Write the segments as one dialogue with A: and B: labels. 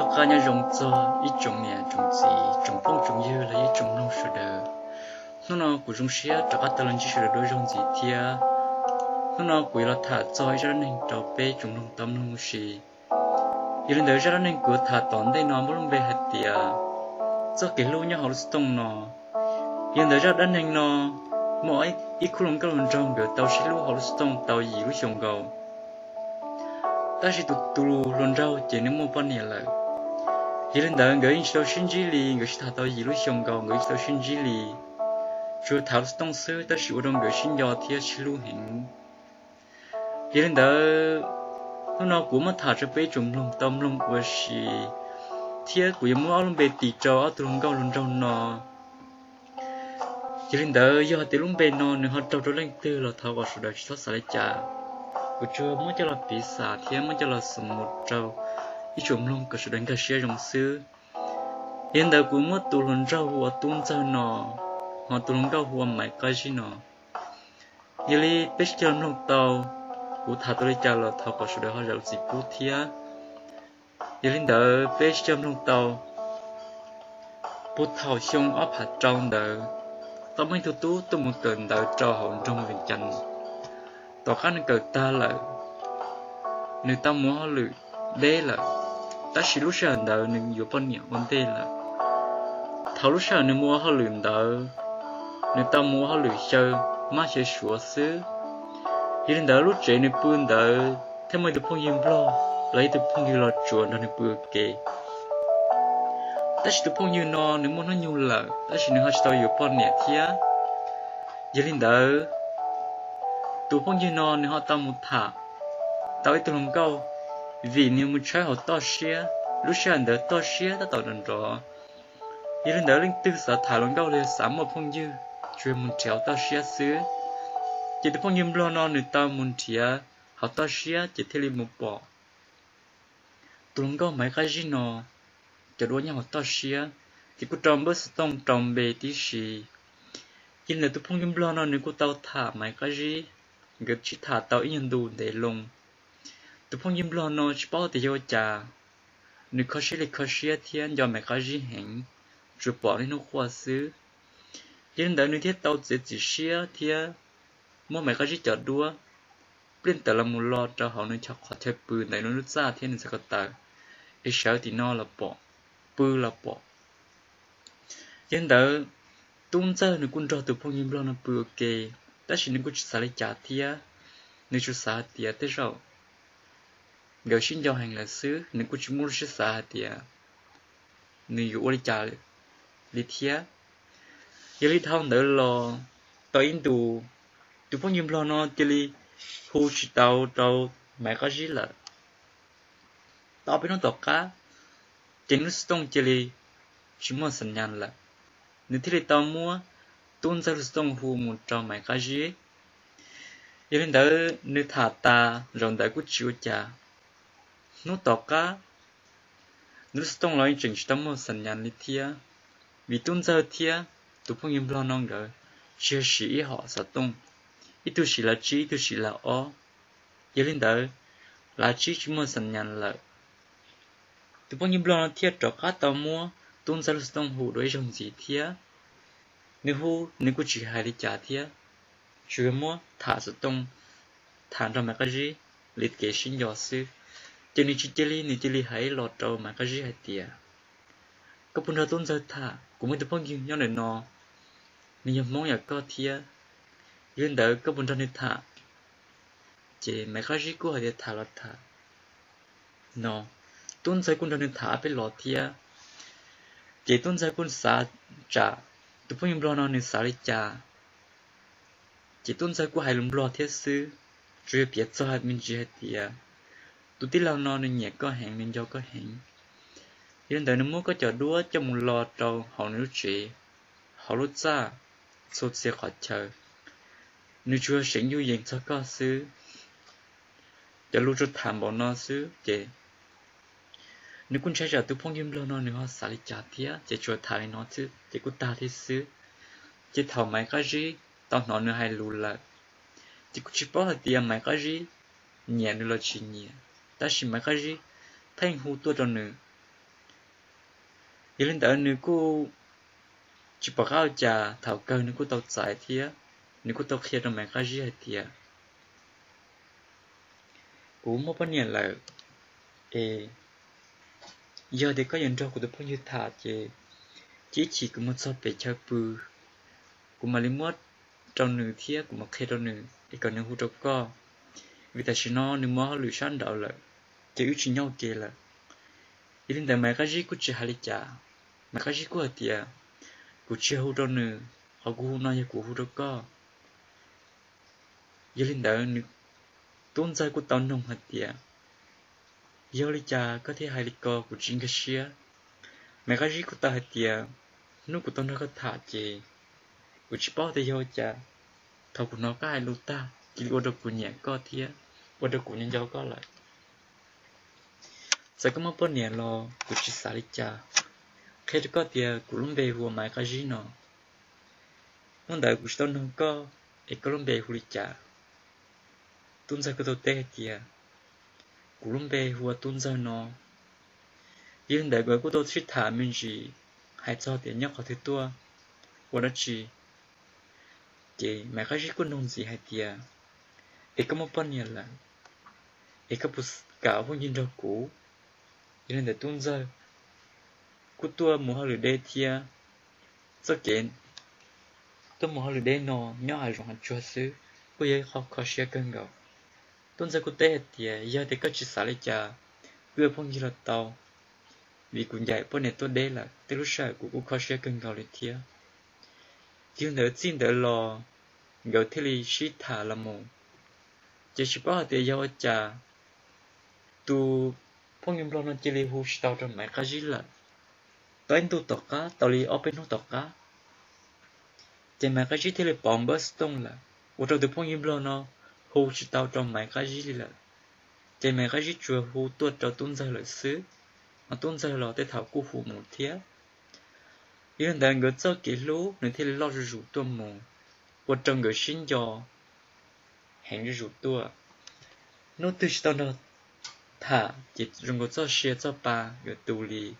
A: nó cả nhà rồng cho ít trồng nè trồng gì trồng phong trồng dưa là ít trồng nông sờ đờ nó của trồng xía cho các tầng chỉ sờ đôi rồng gì thia nó của là thả cho ra nên trâu bé trồng nông tâm nông xì giờ đến đời ra nên của thả tòn đây nó muốn về hạt tiệt cho cái lúa nhau họ stung nó giờ đời ra nên nó mỗi ít khu lồng cái lồng trồng biểu tàu xí lúa họ stung tàu gì lúa trồng gầu ta chỉ tụt lồng rau chỉ nên mua bao nhiêu lại giờ đến đời người sao sinh chỉ li người thả tàu gì lúa trồng gầu người sao sinh chỉ li chưa tháo stung sơ ta chỉ uống người sinh gió thì chỉ lúa hình giờ đến đời nó cũng mà thả cho bé trồng lồng tâm lồng của xí thiệt của mua lồng bé tì trâu từ lồng gạo lồng rau nó chỉ đến đó giờ từ lồng bé nó nếu họ trâu trâu lên từ là tháo vào số đời chỉ xài trả của chưa mới cho là bị xả thiệt mới cho là sủng một trâu ít trồng lồng cái số đời cái xe rồng xứ hiện tại cũng mua từ lồng rau hoặc tuôn rau nó họ từ lồng gạo hoặc mấy cái gì nó giờ đi bé chơi lồng tàu của thà tôi trả là thao có số đời họ giàu gì bút thia giờ linh đỡ bé châm lông tàu bút thao xong ốp hạt trong đỡ tao mới thu tú tôi muốn cần đỡ cho họ trong viện chanh tao khá nên cần ta là nếu tao muốn họ lử đế là ta chỉ lúc sau đỡ nên nhiều bao nhiêu vấn đề là thao lúc sau nếu mua họ lử đỡ nếu tao muốn họ lử chơi má sẽ sửa xứ giờ đến đó lúc trẻ nên bươn đỡ thế mới được phong yên lo lấy được phong yên lo chuột nên bươn kề ta chỉ được phong yên nó nếu muốn nó nhiều là ta chỉ nên học tao nhiều bao nhiêu thia giờ đến đó tụ phong yên nó nếu họ tao một thả tao ấy tụi lòng câu vì nếu muốn chơi họ to xía lúc sáng đỡ to xía ta tạo đần rõ giờ đến đó linh tư sợ thả lòng câu lên sắm một phong yên chuyên muốn trèo to xía xứ chỉ được phong nhiễm lo nó người ta muốn thìa họ ta xía chỉ theo một bỏ tụi nó mấy cái gì nó chỉ đua nhau họ ta xía chỉ có trồng bớt tông trồng bề tí xì chỉ là tụi phong nhiễm lo nó người có tao thả mấy cái gì người chỉ thả tao ít nhân đủ để lông tụi phong nhiễm lo nó chỉ bảo để cho cha người khó xía thiên do mấy cái gì hẹn rồi bỏ đi nó khoa xứ chỉ là người thiết tao chỉ xía thiên mua mấy cái gì chợ đua bên tờ là một lọ cho họ nên cho họ chơi bự này nó ra thiên sẽ có tờ ít sợ thì nó là bỏ bự là bỏ hiện tại tung ra nó cũng cho từ phong nhiễm lo nó bự kề ta chỉ nên có xả lấy trả thia nếu chú xả thia tới rồi người xin cho hành là xứ nên có chú muốn xả thia nếu dụ lấy trả lấy thia giờ lấy thao nữa lo tới印度tụi phong nhiễm lo nó chỉ hú chỉ tao tao mấy cái gì là tao biết nó tao cá trên nó stung chỉ mua sản nhân là nếu thì tao mua tuôn ra stung hú một trò mấy cái gì giờ đến đó nếu thả ta rồi đấy cũng chịu trả nó tao cá nếu stung lại chừng chỉ tao mua sản nhân đi thia vì tuôn ra thia tụi phong nhiễm lo nó rồi chưa sĩ họ sẽ tung ít tu sĩ là chỉ ít tu sĩ là ó giờ lên đó là chỉ mua sản nhân là tụi bao nhiêu lo thiết cho các tàu mua tuôn ra lúc hủ đối trong gì thiết nếu có chỉ hai đi trả thiết chưa mua thả sự tông thả ra mấy cái gì liệt kê sinh nhỏ sư cho nên chỉ li hãy lọt trâu mấy cái gì hay tiệt các bạn tuôn ra thả cũng mới tụi bao nhiêu nhau này nó nên mong nhà có thiết hiện tại các bạn đang thả chỉ mấy cái gì cũng hay thả là thả nó tuân sai cũng đang thảไปหลอด thia chỉ tuân sai cũng xả trả tụi phong nhiễm lo nó nên xả đi trả chỉ tuân sai cũng hay lùm lo thiết sư rồi biết cho hạt mình chỉ hạt tiệt tụi tí lao nó nên nhẹ có hẹn nên do có hẹn hiện tại nó muốn có chợ đua cho một lò trâu họ nếu chỉ họ lút ra sốt xe khỏi chờ nếu chưa sinh du dành cho có sư cho lúc cho thảm bảo nó sư chế nếu cũng chạy ra từ phong nhiễm lo nó nếu họ xả đi trả thía chế cho thải nó chứ chế cũng ta thế sư chế thầu mấy cái gì tao nó nữa hay lù lại chế cũng chỉ bảo là tiền mấy cái gì nhẹ nữa là chỉ nhẹ ta chỉ mấy cái gì thanh hú tôi cho nữa giờ lên tới nếu cô chỉ bảo cao trà thảo cơ nếu cô tàu giải thì nếu cô tàu kia trong mẹ cái gì hết thì cũng một vấn đề là giờ thì có nhận ra của tôi bao nhiêu thà chỉ có một số bị chơi bự cũng mà lấy mất trong nửa thiết cũng mà khi trong nửa thì còn nửa hút đâu có vì tại sao nó nửa mất lựa chọn đó là chỉ ưu tiên nhau kia là ý đến tại mấy cái gì cũng chỉ hai chả mấy cái gì cũng là tiền cũng chỉ hút trong nửa họ cũng hút nói cũng hút đâu có ý đến tại nửa tôn giáo của tao nông hạt tiền giờ lấy chả có thể hai co cũng chính cái xía mấy cái gì của tao hạt tiền nó của tao nó có thả chế của chỉ bảo thì giờ chả thầu của nó có ai luôn ta chỉ có được của nhẹ có thiệt có được của nhân giao có lại sẽ có một vấn đề lo của chỉ xả đi cha khi có thiệt của luôn về hùa máy cái gì nó muốn đợi của tao nó có để có luôn về hùa đi cha tuân ra cái đồ tệ thiệt của luôn về hùa tuân ra nó nhưng đợi của tôi suy thả mình gì hay cho tiền nhóc họ thứ tua của nó chỉ mà cái gì cũng nông gì hay tiệt, có một vấn đề là, có một cả phong nhìn ra cũ, cho nên để tuân ra, cú tua mua hàng lưỡi đê tiệt, cho kiện, tôi mua hàng lưỡi đê nó nhỏ hay rộng chua xứ, cô ấy khó xia cân gạo, tuân ra cú tê tiệt, giờ thì có chỉ xả lấy trà, vừa phong nhìn ra tàu, vì cũng dạy bọn này tôi đê là, từ lúc sau cũng khó xia cân gạo lấy tiệt, nhưng đỡ xin đỡ lo gạo thế li shít thả là mù chỉ bảo thì giao trà tu phong nhung lo nó chỉ li hu tao trong mấy cái gì là tao anh tu tóc cá tao li open nó tóc cá chỉ mấy cái gì thế li bomb bustong là ở đâu tu phong nhung lo nó hu tao trong mấy cái gì là chỉ mấy cái gì chùa hu tuột cho tuôn ra lợi xứ mà tuôn ra là để thảo cu hu một thiết nhưng đang ngỡ cho kỹ lú nên thế li lo rủ tua mù我整个新家很入多，我对是到那他就用个做些做吧有道理，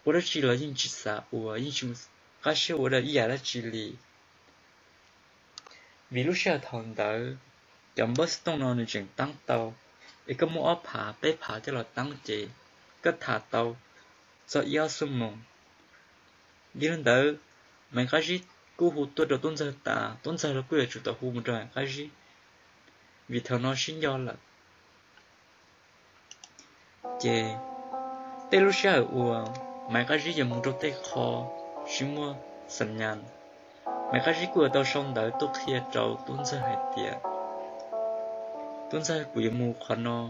A: 我的知了因吃啥我因什么，还是我的爷的知理，vì lúc sau thằng đó chậm bớt tông nó nên chuyện tăng tàu, để có mua phá bé phá cho là tăng chế, có thả tàu, do yếu sum mông, đi lên đó mình cái gì cú hút tôi đầu tuân ra là cứ chủ tàu hút một rồi cái gì vì thằng nó sinh do là chè tê lúc sau ua mấy cái gì giờ muốn trâu tê khó xin mua sẵn nhàn mấy cái gì của tao xong đợi tôi khi trâu tuân ra hai tiệt tuân ra của giờ mua khoan nó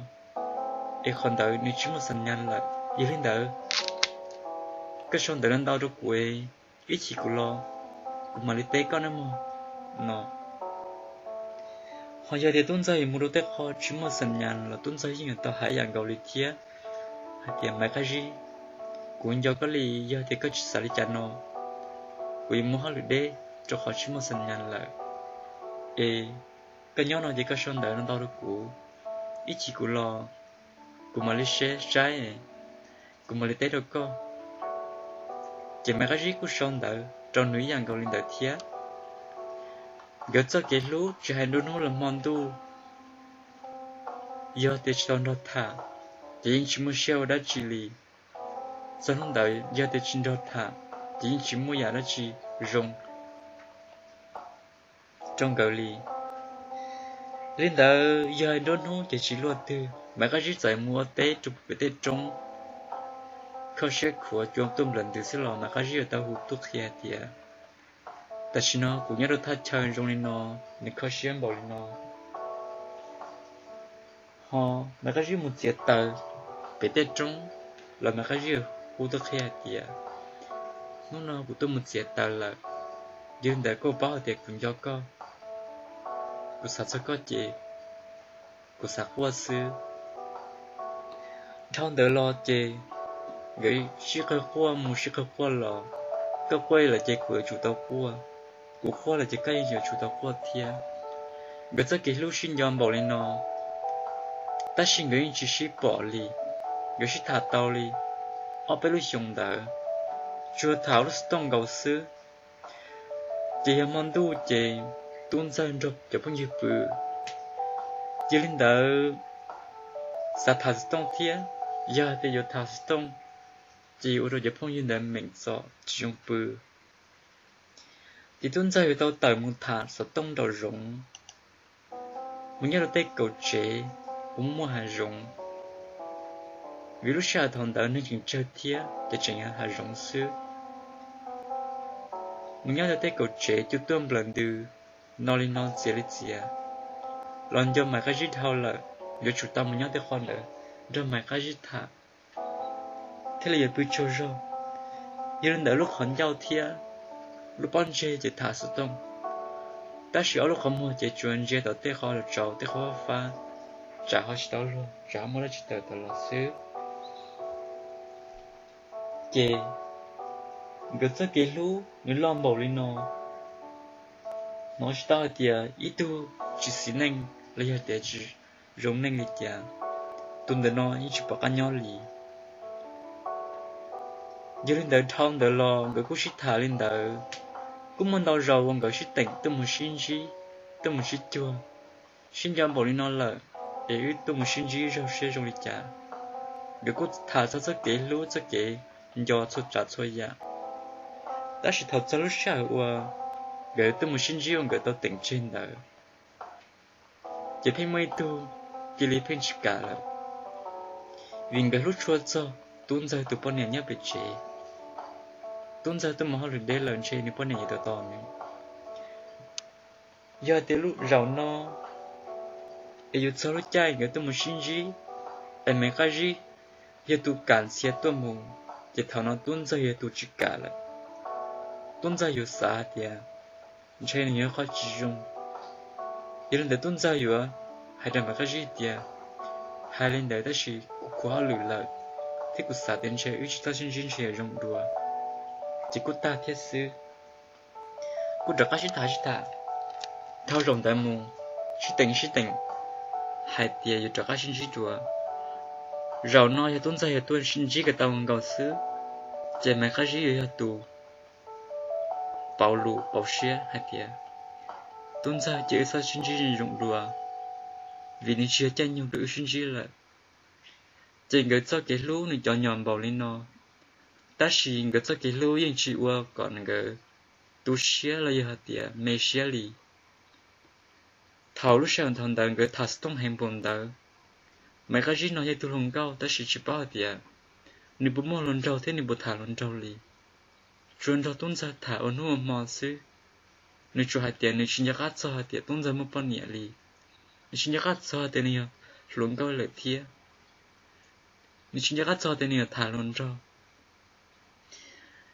A: để khoan đợi nếu chỉ mua sẵn nhàn là giờ lên đợi cái xong đợi lên đau đâu quê ít chỉ của lo cũng mà lấy tê con em nó họ giờ thì tuân ra mua đồ tê khó chỉ mua sẵn nhàn là tuân ra những người ta hãy dàn gạo lấy chia hai tiền mấy cái gì cũng do cái lý giờ thì có chỉ xả đi chăn nó cũng mua hết được đấy cho họ chỉ mua sẵn nhàn lại cái nhóm nó thì có xong đợi nó đau được cũ ít chỉ của lo cũng mà lấy xe trái cũng mà lấy tê đâu có chỉ mấy cái gì cũng xong đợi cho nữ dàn gạo lên đợi thiệt gỡ cho cái lú chỉ hai đứa nó là mòn tu giờ thì cho nó thả chỉ chỉ mua shell đã chỉ lì sau hôm đợi giờ thì chỉ nó thả chỉ mua nhà đã chỉ rong trong gạo lì lên đợi giờ đứa nó chỉ luôn từ mấy cái gì phải mua tết chụp cái tết trong khó sẽ của chúng tôi lần từ xưa là mấy cái gì ở tao hút thuốc kia thì tại sao nó cũng nhớ được thắt chân trong lên nó nên khó sẽ bảo lên nó họ mấy cái gì một chiếc tờ bị tết trong là mấy cái gì hút thuốc kia thì nó của tôi một chiếc tờ là nhưng để cô bảo thì cũng do có của sản xuất có chị của sản qua sư trong đỡ lo chị gửi chiếc khoa một chiếc khoa là cái quay là chị của chủ tàu của khoa là chị cái gì chủ tàu khoa thia gửi cho cái lúc sinh nhon bảo lên nó ta sinh gửi chỉ ship bỏ đi gửi ship thả tàu đi ở bên lúc dùng đỡ chưa thảo lúc tông gầu xứ chỉ mong tu chỉ tuôn ra rồi cho bao nhiêu bự chỉ linh đỡ sa thảo tông thia giờ thì giờ thảo tông chỉ ở rồi cho bao nhiêu năm mình sợ chỉ dùng bự chỉ tuôn ra tao tờ một thảo sa tông đầu rụng muốn nhớ tới cầu chế cũng mua hàng rụng vì lúc sau thằng đỡ nên chừng chơi thia để chừng hàng rụng xứ muốn nhớ tới cầu chế cho tôi lần từ nó lên nó dễ lấy gì à lần cho mày cái gì thao là giờ chủ tâm muốn nhớ tới con nữa cho mày cái gì thà thế là giờ tôi cho rồi giờ đến đợi lúc hòn giao thia lúc bọn chơi chỉ thả sự tông ta chỉ ở lúc không mua chỉ chuyện chơi tới tới khó là trâu tới khó pha trả họ chỉ tao luôn trả mua là chỉ tao tao là xứ chị người ta kể lú người lo bầu lên nó chỉ tao thì ít tu chỉ xin anh lấy hết để chỉ giống anh lịch cha tuần đó nó chỉ bảo anh nhau lì giờ lên đời thong đời lo người cũng chỉ thả lên đời cũng muốn đào giàu ông người chỉ tỉnh tôi muốn xin gì tôi muốn xin chua xin cho bầu lên nó là để tôi muốn xin gì rồi sẽ trong lịch cha người cũng thả ra rất kỹ lú rất kỹ do xuất trả thôi ya ta chỉ thật cho lúc sau người tôi muốn xin gì ông người tôi tỉnh trên đời chỉ thấy mấy tu chỉ lấy thêm chỉ cả là vì người lúc chua cho tuôn ra từ bọn này nhớ bị chế tuôn ra từ mà họ được để lần chế thì bọn này to to nữa giờ từ lúc giàu no để yêu sau lúc chạy người tôi muốn xin gì em mấy cái gì giờ tôi cảm xe tôi muốn chỉ thằng nó tuôn ra giờ tôi chỉ cả là tuôn ra yêu xa thì chế này nhớ khó chỉ dùng giờ lần đầu tuôn ra yêu hay là mấy cái gì thì hai lần đầu đó là quá lười lợi thì cũng xả tiền chơi, chỉ ta xin chơi dùng đùa, chỉ có ta thiết sư, cũng được cái chỉ thà, thao rồng đại mù, chỉ tỉnh, hai tiền được cái xin đùa, rau nói tuân ra tuân xin chỉ cái tàu ngầu sư, chỉ mấy cái gì tù, bảo lù bảo xe hai tiền, tuân ra chỉ sao xin dùng đùa, vì nên chưa chân nhiều được xin là chỉ người cho cái lúa này cho nhom bầu lên nó, ta chỉ người cho cái lúa yên chỉ qua còn người tu sửa là gì hết tiệt, mấy sửa li, thầu lúc sáng thằng đàn người thắt tông hành bồn đỡ, mấy cái gì nói như tu lồng cao, ta chỉ bảo tiệt, nếu bố mò lon trâu thế nếu bố thả lon trâu li, chuyện trâu tuân ra thả ở núi mò xứ, nếu chú hai tiệt nếu xin nhắc ắt cho hai tiệt tuân ra một bao nhiêu li, nếu xin nhắc ắt cho hai tiệt này lon cao lợi thiệt. Nếu chúng ta cho tên này thả luôn cho,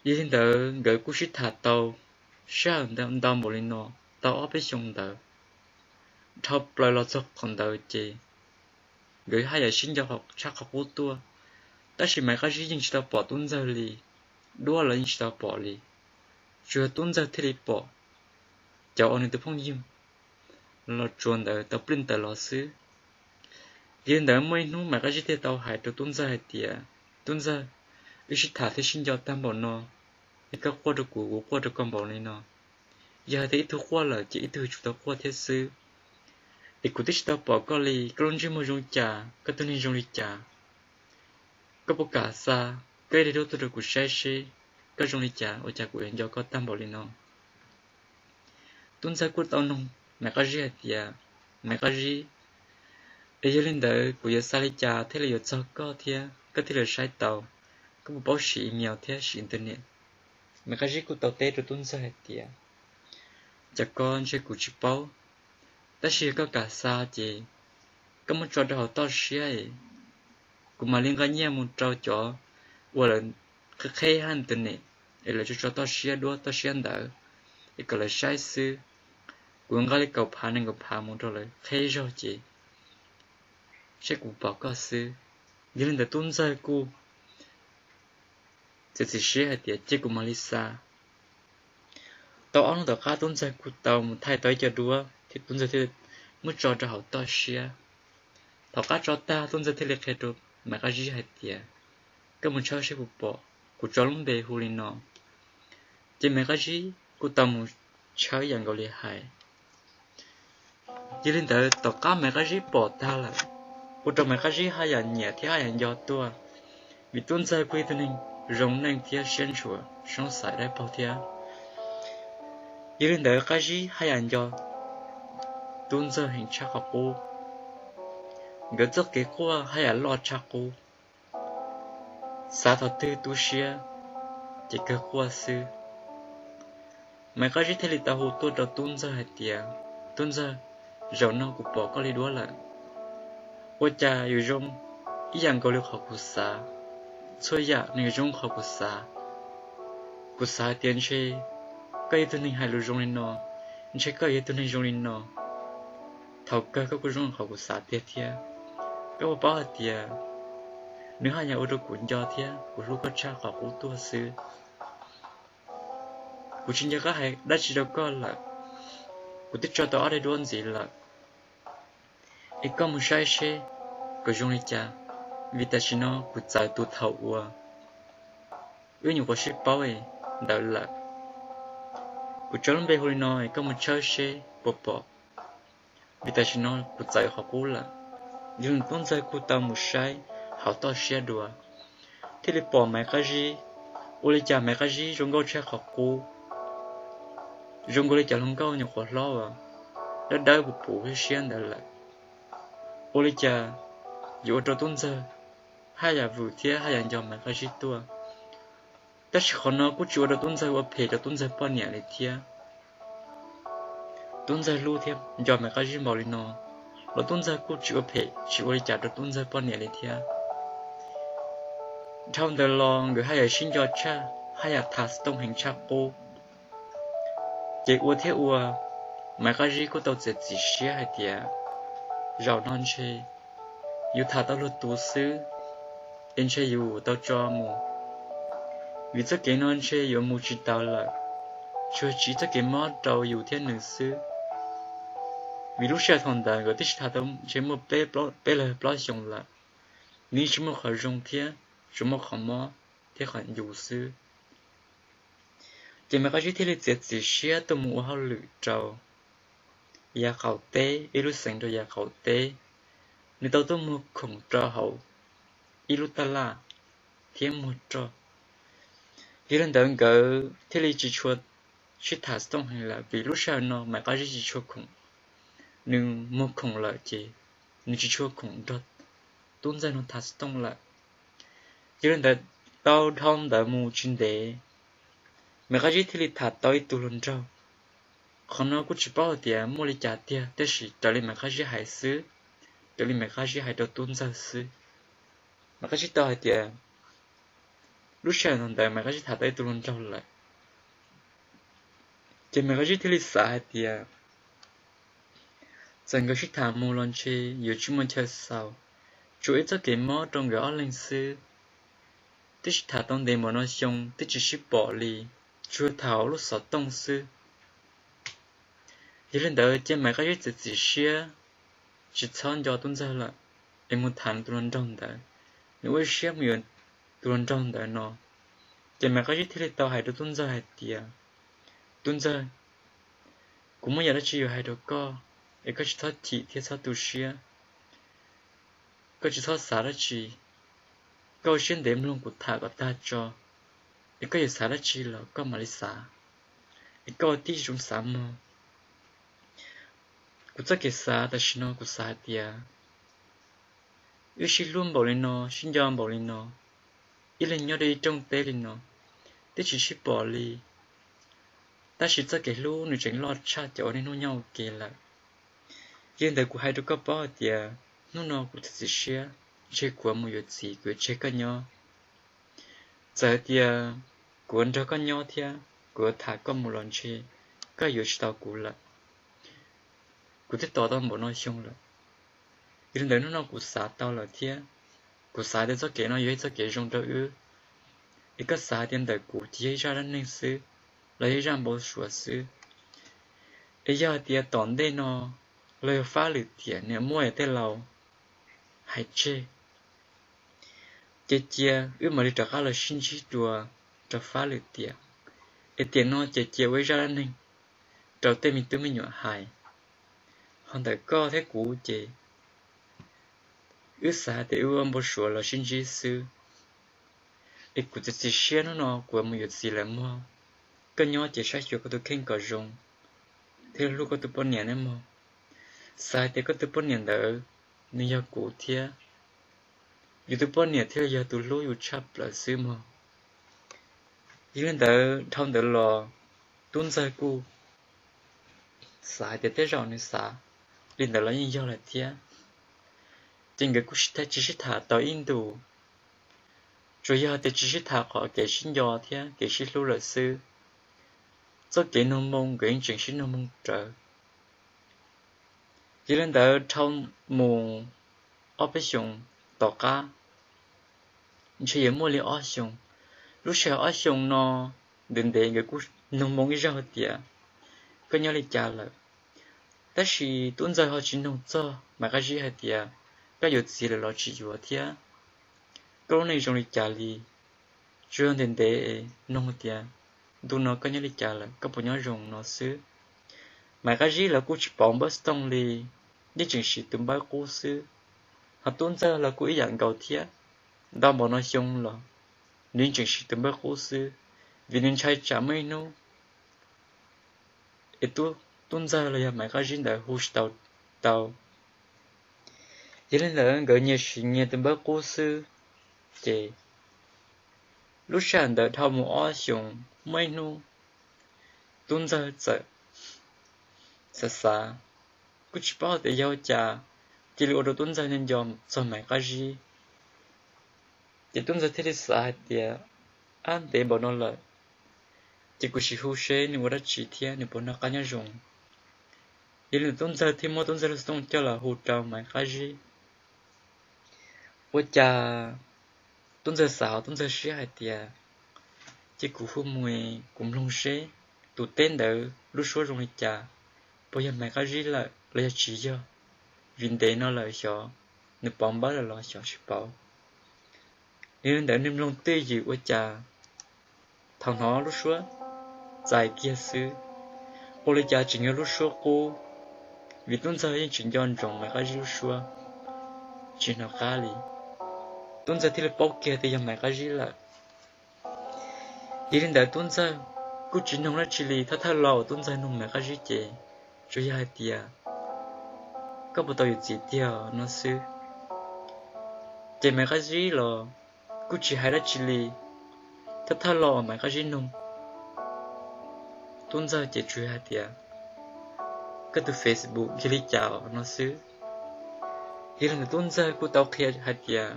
A: vậy thì đỡ gửi cú ship thả tàu, sao đâm một lên nó, tàu ở bên sông đỡ, thâu lại lo cho còn đỡ chị, gửi hai giờ sinh cho học chắc học vô tua, ta chỉ mấy cái gì chúng ta bỏ tuôn ra li, đua là chúng ta bỏ li, chưa tuôn ra thì bỏ, cháu anh tự phong nhiêu, lo chuẩn đỡ tập lên tờ lo xứ. Hiện tại mấy nút mà cái gì thế tao hại cho tuân ra thì tuân ra, ít thả thế sinh cho tam bảo nó, ít các qua được của qua được con bảo này nó, giờ thì ít thứ qua là chỉ ít thứ chúng ta qua thế sư, để cụ thể tao bỏ cái li, cái lon chỉ mua dùng trà, cái tuân nên dùng đi trà, cái bộ cả sa, cái để đâu tôi được của sai sai, cái dùng đi trà, ở trà của anh do có tam bảo này nó, tuân ra của tao nông, mà cái gì thì mà cái gì bây giờ lên đời của giờ sai cha thế là giờ cho có thế có thể là sai tàu có một báo sĩ email thế sĩ internet mà cái gì của tàu tết rồi tuân ra hết tiệt cha con chơi của chip báo ta chỉ có cả xa chị có một trò đào to xíu của mà liên quan nhau một trò chó hoặc là cái khay han internet để là cho trò to xíu đua to xíu đỡ để gọi là sai sư của người lấy cầu phá nên cầu phá một trò là khay rồi chị sẽ cụ bảo có sư nhưng lên để tuân ra cụ chỉ sẽ hay tiệt chỉ của Malaysia tao ăn được cá tuân ra cụ tao một thay tới cho đua thì tuân ra thì mới cho họ to xia tao cá cho ta tuân ra thì liệt hết rồi mà cái gì hay tiệt cái mình cho sẽ cụ bỏ của cho lông bề hù nó chỉ mấy cái gì của tầm chơi dạng gọi là hại chỉ lên tới tất cả mấy cái gì bỏ ta là của trong mấy cái gì hai dạng nhẹ thì hai dạng gió tua vì tuân gia quy thế này rong nên thì xuyên chùa sống sải đại bảo thì chỉ lên tới cái gì hai dạng gió tuân gia hình chắc học cô người rất cái qua hai dạng lo chắc cô xã thọ tư tu xia chỉ cái qua sư mấy cái gì thế là tao tôi đã tuân gia hay tiệt tuân gia rồi nó cũng bỏ có lý đó là qua cha yêu rong ý rằng có được học của xã所以啊，那个融合古啥点去，个一顿你还路融人喏，你去个一顿你融人喏，头个个融合古啥点天，个我包点，你还要我都管教天，我如果差好好多事，我今天个还那知道个了，我得找到阿的多子了，一个么晒些，个融一家。vì ta chỉ nó cụ giải tu thầu ua, ưu nhiều quá ship bao ấy, đó là cụ cho lắm bé hồi nói có một chơi xe bỏ, vì ta chỉ nó cụ giải học cũ là, nhưng con giải cụ tao một sai, học to xe đùa, thì lấy bỏ mấy cái gì, ô lấy trả mấy cái gì trong câu chơi học cũ, trong câu lấy trả không câu nhiều quá lo à, đã đau cụ bổ cái xe đó là, ô lấy trả, dù cho tuân giờ hai là vừa thiệt hai là dòng mà cái gì tua, tất cả nó cũng chịu được tuân giờ và phải được tuân giờ bao nhiêu này thiệt, tuân giờ lưu thiệt dòng mà cái gì bảo lên nó, là tuân giờ cũng chịu phải chịu được trả được tuân giờ bao nhiêu này thiệt, trong đời lòng người hai là sinh cho cha hai là thà tông hành cha cô, chỉ uo thiệt uo mà cái gì cũng tao sẽ chỉ xé hay thiệt, giàu non chơi, yêu thà tao luôn tu sư anh chơi yêu tao cho mù vì tất cả nó chơi yêu mù chỉ tao là cho chỉ tất cả mót tao yêu thiên nữ sư vì lúc xe thằng đại người thích thà tao chơi một bé là bé dùng là ní chỉ một khởi dùng thiên chỉ một khởi mót thiên khởi yêu sư chỉ mà cái gì thì là chỉ xe tao mua họ lựa trâu ya khẩu tế lúc sinh rồi ya khẩu tế nếu tao mua khổng trâu hậu ilutala thiên một trò khi lần đầu ngỡ thế là chỉ chuột chỉ thả sông hay là vì lúc sau nó mà có chỉ chuột khủng nhưng một khủng là chỉ nhưng chỉ chuột khủng đốt tuôn ra nó thả sông lại khi lần đầu tao thông đã mua trên đề mà có chỉ thế là thả tới tu lần trâu còn nó cũng chỉ bảo tiền mua lấy trả tiền thế thì trở lại mà có chỉ hải xứ trở lại mà có chỉ hải đầu tuôn ra xứ mà cái gì tao thì lúc sáng hôm nay mà cái gì thà tới tôi luôn trâu lại chỉ mà cái gì thì lịch sử thì dần cái gì thà mua lần chơi nhiều chúng mình chơi sao chủ yếu cho cái món trong cái online sư tức là thà tông để mà nó xong tức chỉ ship bỏ đi chưa thảo lúc sáu tông sư thì lên đó chỉ mà cái gì chỉ share chỉ chọn cho tuân ra là em muốn thằng tôi luôn trong đấy nếu với share miền tuân trong đấy nó chỉ mà cái gì thì tao hay được tuân ra hay tiệt tuân ra cũng mới giờ nó chỉ hay được co cái chỉ thoát chỉ thì thoát tu share cái chỉ thoát xả đó chỉ câu xuyên đếm luôn của thà của ta cho cái gì xả đó chỉ là có mà đi xả cái câu tí chúng xả mà của tất cả xả ta xin nó của xả tiệt ước xin luôn bảo lên nó xin cho bảo lên nó ý là nhớ đi trong tế lên nó tế chỉ ship bỏ đi ta chỉ cho cái lú người tránh lo cha cho nên nó nhau kề lại hiện tại của hai đứa có bao tiền nó cũng thật sự share chơi của một việc gì của chơi cái nhau giờ thì của anh cho cái nhau thì của thả có một lần chơi cái việc tao cũng là của thích tao một nói chung là hiện tại nó cũng xả tao là thì của xả để cho cái nó dưới cho cái trong đó cái xả tiền đời của chỉ ra nên sư lấy ra bộ sửa sư giờ thì tòn đây nó lời phá lử tiền nếu mua ở đây lâu hay chê chế chia ước mà đi trả cá là xin chỉ chùa trả phá lệ tiền để tiền nó chế chia với ra nên đầu tiên mình tự mình nhỏ hại hoàn tại có thế cũ chế ước xã để ước ông bố sủa là xin chỉ sư để cụจะchỉ xia nó của một việc gì là mua cái nhỏ chỉ sai chuyện của tôi khen cỏ rồng thế lúc có tôi bao nhiêu em mua sai thì có tôi bao nhiêu đỡ nên giờ cụ thiệt dù tôi bao nhiêu thế giờ tôi lối chấp là sư mua ý lên đỡ thông đỡ lò tuôn ra cụ sai thì thế rồi nên sai lên đỡ là như giờ là thiệt chính cái cụ chỉ thả tàu Indo rồi giờ thì chỉ thả họ cái sinh giờ thiệt cái sinh lưu là sư cho cái nông mông cái chuyện sinh nông mông trở chỉ lên đỡ trong mùa operation tàu cá chỉ là mua liệu operation lúc sau operation nó đến để cái cú nông mông cái rau tiệt cái nhau lại trả lạiแต่是蹲在họ chỉ nông cho mà cái gì hay tiệt cái有gì là lo chỉ vừa thiệt cái này trong lịch trả li chưa đến để nông tiệt đu nó cái nhau lịch trả lại cái bộ nhau rồng nó xứ mà cái gì là cú chỉ bóng bớt tông li đi chừng sĩ tụm bao cú xứ họ tuân ra là cú ý dạng cầu thiệt đau bỏ nó xong là nên chừng sĩ tụm bao cú xứ vì nên chạy trả mấy nô ít tuân ra là mà cái gì đã hút tàu tàu cho nên là gợi nhớ sĩ nhớ tụm bao cú xứ chị lúc sáng đã thao một ó xong mấy nô tuân ra sợ sợ xa cú chỉ bảo để giao trả chỉ là đồ tuân ra nên dòm cho mày cái gì chỉ tuân ra thế thì sai thì anh để bọn nó lại chỉ cú chỉ hú xe nên đã chỉ thế nên bọn nó cá nhân dùng chỉ là tuân ra thì mỗi tuân ra là xong cho là hú trao mày cái gì tôi cha tuân ra sao tuân ra xe hay thì chỉ cú hú mùi cũng lông xe tụ tên đỡ lúc số rồi cha bây giờ mày cái gì là chỉ cho vì thế nó là cho nếu bóng bá là cho sự bảo nên để nên lòng tươi gì của cha thằng nó lúc xuống dài kia xứ ô lấy cha chỉ nhớ lúc xuống cô vì tuân ra những chuyện giòn rồng mà cái gì lúc xuống chỉ nào khá đi tuân ra thì là bao kia thì giờ mày cái gì là đi đến để tuân ra cứ chỉ nông là chỉ li thà lò tuân ra nông mày cái gì chứ cho hai tia có bộ tàu gì tia nó xứ chỉ mày cái gì là cứ chỉ hai là chỉ li thà lò mày cái gì nông tuân ra chỉ chui hai tia cái từ Facebook cái li chào nó xứ hiện là tuân ra cứ tao kia hai tia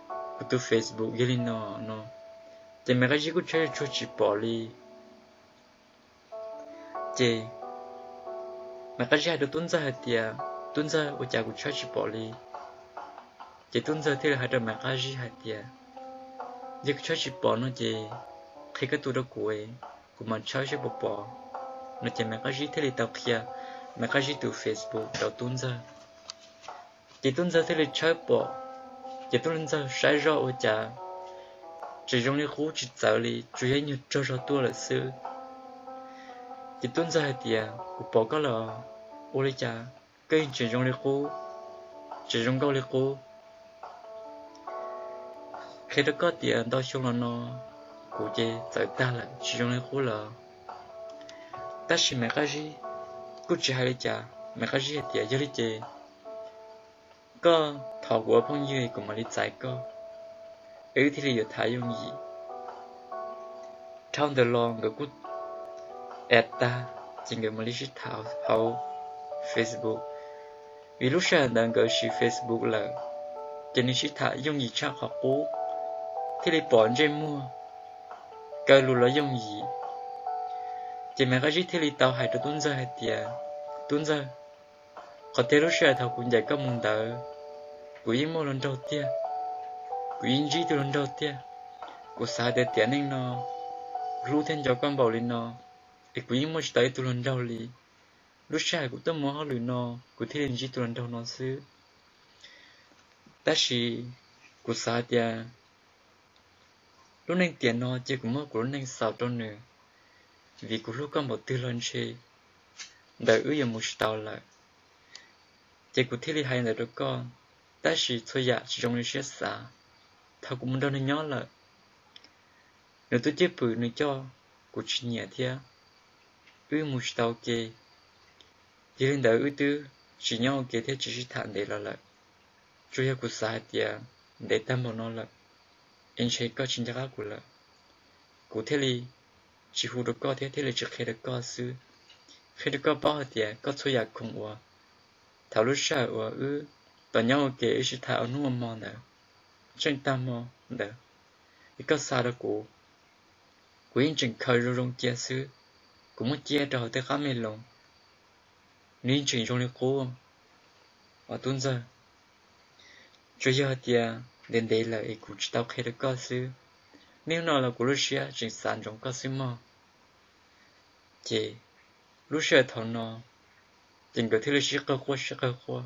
A: cái từ Facebook cái li nó chỉ mày cái gì cứ chơi cho chỉ bỏ li chỉ mà cái gì được tuân ra hạt tiệt tuân ra ở nhà của cháu chỉ bỏ đi chỉ tuân ra thì là hạt được mà cái gì hạt tiệt giờ cháu chỉ bỏ nó chỉ khi cái tuổi đó của mà cháu chỉ bỏ nó chỉ mà cái gì thì là tao kia mà cái gì từ Facebook tao tuân ra chỉ tuân ra thì là cháu bỏ chỉ tuân ra sai rõ ở nhà chỉ trong cái khu chỉ tạo đi chủ yếu như cho tua là xưa chỉ tuân ra thì của bỏ có là ô lấy cha cái chỉ trong lấy cô chỉ trong câu lấy cô khi đó có tiền đau chung là nó của chị tại ta là chỉ trong lấy cô là ta chỉ mẹ cái gì cứ chỉ hai lấy cha mẹ cái gì thì giờ lấy chị có thọ của phong như của mà lấy trái có ấy thì là thái dùng gì trong đời lòng cái cút ta chỉ người mà lấy chỉ thảo hậu Facebook vì lúc sáng đang gọi sự Facebook là cho nên chỉ thả dùng gì chắc họ cố thì lấy bỏ trên mua cái lù là dùng gì chỉ mà cái gì thì lấy tàu hải cho tuân ra hay tiệt tuân ra có thể lúc sáng thảo cũng dạy các môn đạo của những môn lần đầu tiên của những gì từ lần đầu tiên của xã để tiến hành nó lưu thêm cho con bảo lên nó để của những môn tới từ lần đầu li lúc sáng của tôi muốn học luyện nó của thế nên chỉ từ lần đầu nó xứ ta chỉ của xã thì lúc nên tiền nó chỉ cũng mất của lúc nên sao đâu nữa vì của lúc có một tư lần chơi đợi ư một tàu lại chỉ của thế li hay là đứa con ta chỉ thôi dạ chỉ trong những chuyện xã thằng cũng đâu nên nhớ lại nếu tôi chế bự nữa cho của chị nhẹ thế ư một tàu kê chỉ lên đợi ư tư chỉ nhau kê thế chỉ thản để lại chủ yếu của xã thì để tâm vào nó là anh thấy có chính xác của là cụ thể li chỉ hú được có thế thế là chỉ khi được có sư khi được có bao thì có thôi dạ không qua thảo lúc sau tao nhau kể chỉ thảo nó mòn nữa trên tâm mò nữa cái có sao đó cụ quyến trình khơi rồi rong chia sư cũng mất chia đầu tới khá mệt lòng nên trình trong này cố ở tuần giờ chủ yếu thì đến đây là cái cụ tao khi được có sư nếu nó là cụ lúc xưa trình sản trong có sư mò chỉ lúc xưa thằng nó trình có thứ là sĩ cơ khoa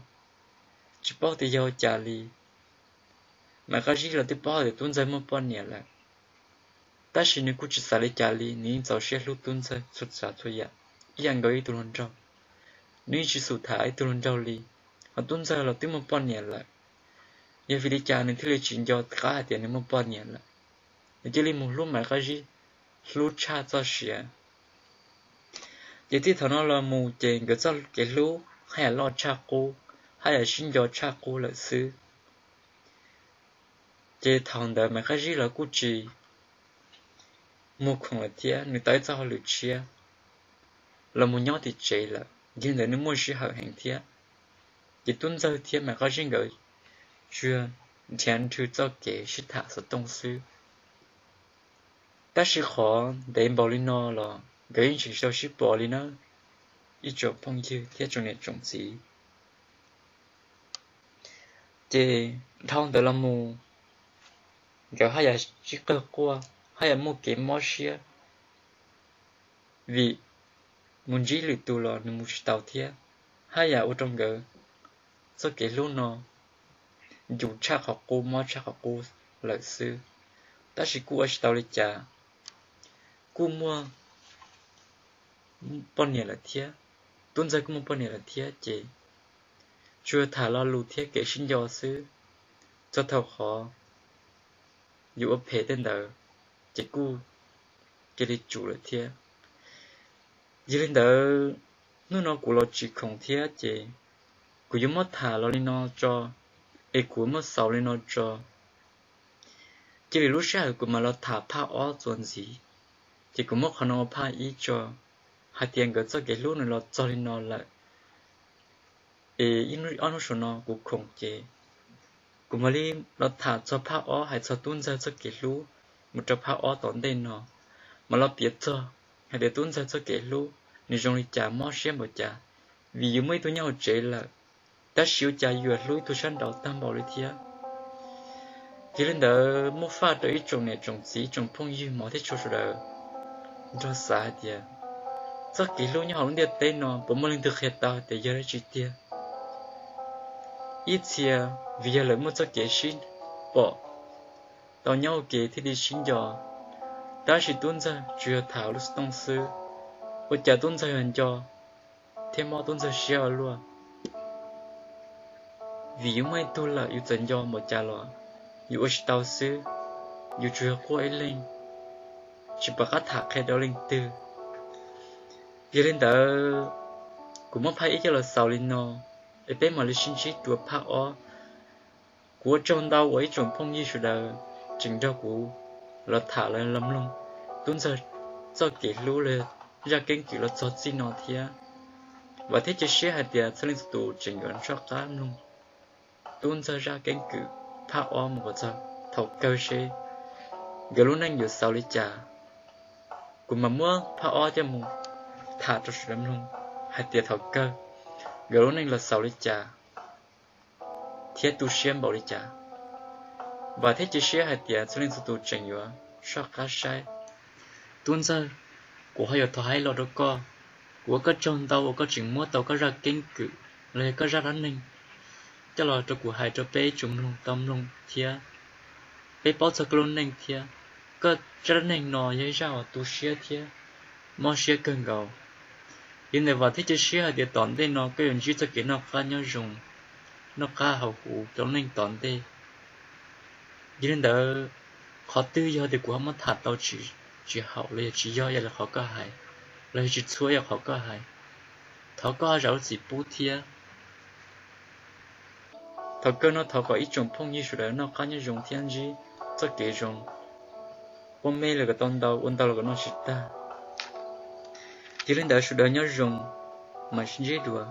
A: chỉ bảo thì giàu trả li mà cái gì là thì bảo thì tuần giờ mới bao nhiêu là ta chỉ nên cụ chỉ xài lấy trả li nên giờ sẽ lúc tuần giờ xuất sản thôi ya yên gọi tuần lần sau nên chỉ sụt thải tuần lần sau li ở tuần giờ là tí mới bao nhiêu là giờ vì đi trả nên thứ là chuyện do cả tiền nên mới bao nhiêu là chỉ li một lúc mà cái gì lúc cha cho xỉa giờ thì thằng nó là một chuyện cái cho cái lúc hay là lo cha cô hay là xin do cha cô là sư giờ thằng đó mà cái gì là cụ chỉ một không là thế người ta cho họ lựa chia là một nhau thì chế là nhưng để nó mua sự hậu hành thế chỉ tuân giờ thế mà có riêng người chưa tiền thứ cho kể sự thả sự tông sư ta sẽ khó để bảo lý nó là cái chuyện sau sự bảo lý nó ít chỗ phong như thế trong này trong gì chỉ thằng đó là một cái hay là chỉ cơ qua hay là một cái món xía vì muốn chỉ lựa tụ là một tàu thế hay là ở trong cái số cái luôn nó dùng chắc học cô mà chắc học cô lợi sư ta chỉ cô ở tàu lịch trả cô mua bao nhiêu là thế tuần giờ cô mua bao nhiêu là thế chị chưa thả lo lụt thế kể sinh do sư cho thầu khó dù ở phía tên đó chị cô cái đi chủ là thế giờ lên đó nó của nó chỉ không thế chị của chúng mất thả lo lên nó cho của mất sầu lên nó cho chỉ vì lúc sau của mà nó thả pha ó chuẩn gì chỉ của mất khả năng pha ý cho hai tiền cái cho cái lúc này nó cho lên nó lại in nó số nó cũng không chế của mà đi nó thả cho pha ó hay cho tuôn ra cho cái lúc một cho pha ó tốn đây nó mà nó biết cho hay để tuôn ra cho cái lúc nếu trong đi trả mót xem một trả vì dù mấy tôi nhau chế là ta xíu trả yuột lối tôi sẵn đầu tam bảoเลยthia chỉ lên đó mua pha tới trồng này trồng gì trồng phong như mọi thứ cho rồi đó xa thì chắc cái lối nhau luôn đi tên nó bố mình thực hiện tao để giờ chỉ tiền ít chia vì giờ lấy một cho cái xin bỏ tao nhau cái thì đi xin cho ta chỉ tuân ra chưa thảo lúc tông sư và trả tuân ra hơn cho thêm mọi tuân ra xíu luôn vì mấy tôi là yêu dành cho một cha lo yêu ở tàu sư yêu chưa qua ấy lên chỉ bắt cá thả cái đó lên từ giờ lên đó cũng mất phải ít cho là sao lên nó để bé mà lên xin chỉ đùa phá ó của trong đau ấy trong phong như sự đó chỉnh cho của là thả lên lắm luôn tuân giờ cho kỹ lú lên ra kênh kỹ là cho xin nó thia và thế chỉ xe hạt tiền sẽ lên tụ chỉnh gần cho cá luôn tuôn ra ra cánh cự phá om của giờ thầu cơ xe giờ lúc này giờ sau lấy trả cũng mà mua phá o cho mù thả cho sự lắm luôn hai tiền thầu cơ giờ lúc này là sau lấy trả thiết tu xem bảo lấy trả và thế chỉ xe hai tiền sẽ lên tụ chỉnh rồi cho cá sai tuôn ra của hai giờ thầu hai lọ đó co của các trong tàu có chỉnh mua tàu có ra cánh cự lại có ra đánh ninh cho là cho của hai cho bé chúng luôn tâm luôn thia bé bao giờ luôn nên thia cơ cho nên nó dễ dàng tu sửa thế mà sửa cần gạo hiện tại vào thế chơi sửa để tòn đây nó cái gì cho cái nó khá nhau dùng nó khá hậu hủ cho nên tòn đây hiện tại khó tư do thì cũng không thật đâu chỉ hậu là chỉ do là khó có hại là chỉ xui là khó có hại thọ có rau gì bút thia thọ cơ nó thọ có ít trồng phong như rồi nó khá như dùng thiên gì cho cái dùng ôn mê là cái ôn đầu là cái nó xịt ta chỉ lên đời sự đời nhớ dùng mà xin dễ đùa